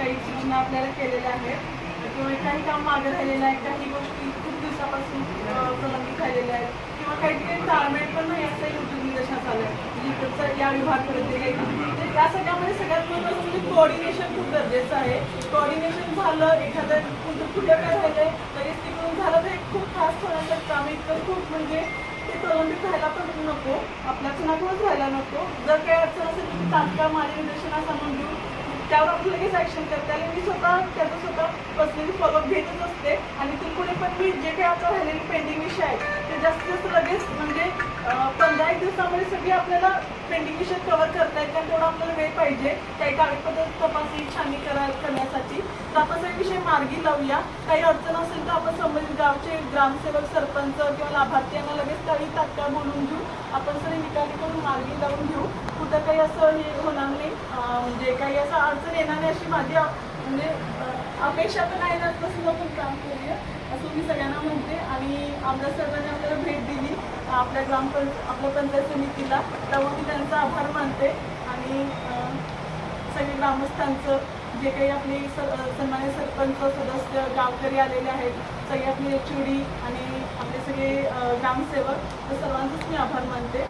काही सूचना आपल्याला केलेल्या आहेत किंवा काही काम मागे राहिलेलं आहे, काही गोष्टी खूप दिवसापासून प्रलंबित राहिलेल्या आहेत किंवा काही ठिकाणी ताळमेळ पण नाही असं योग्य निदर्शनास आलं आहे. इकडचं या विभागापर्यंत काही या सगळ्यामध्ये सगळ्यात महत्त्वाचं म्हणजे कोऑर्डिनेशन खूप गरजेचं आहे. कोऑर्डिनेशन झालं, एखादं कुठे काय झालंय लगेच तिकडून झालं तर एक खूप फास्ट होण्याचं काम इतकं खूप म्हणजे ते प्रलंबित राहायला पण नको, आपल्या चुनाकडूनच राहायला नको. जर काही अडचण असेल तर तात्काळ माझ्या निदर्शनास आणून देऊ, त्यावर आपण लगेच ॲक्शन करता आले. मी त्याचं स्वतः पर्सनली फॉलोअप घेतच असते आणि तिथून पुढे पण मी जे काही आपलं राहिलेले पेंडिंग विषय आहेत ते जास्तीत जास्त लगेच म्हणजे 15-1 दिवसामध्ये सगळी आपल्याला पेंडिंग विषय कव्हर करता येईल, कारण तेवढा आपल्याला वेळ पाहिजे काही कागदपत्र तपासणी छाननी करण्यासाठी. तर आपण सगळे विषय मार्गी लावूया. काही अडचण असेल तर आपण संबंधित गावचे ग्रामसेवक, सरपंच किंवा लाभार्थी यांना लगेच काही तात्काळ बोलून घेऊ, आपण सगळे निकाली करून मार्गी लावून घेऊ. कुठं काही असं हे होणार नाही, म्हणजे काही असं अडचण येणार नाही अशी माझी म्हणजे अपेक्षा तर नाही ना, तसं आपण काम करूया असं मी सगळ्यांना म्हणते. आणि आमदार साहेबांनी आपल्याला भेट दिली आपल्या आपल्या पंचायत समितीला, त्यामुळे मी त्यांचा आभार मानते. आणि सगळे ग्रामस्थांचं जे काही आपले सन्मान्य सरपंच सदस्य गावकरी आलेले आहेत, सगळे आपले HOD आणि आपले सगळे ग्रामसेवक, तर सर्वांचंच मी आभार मानते.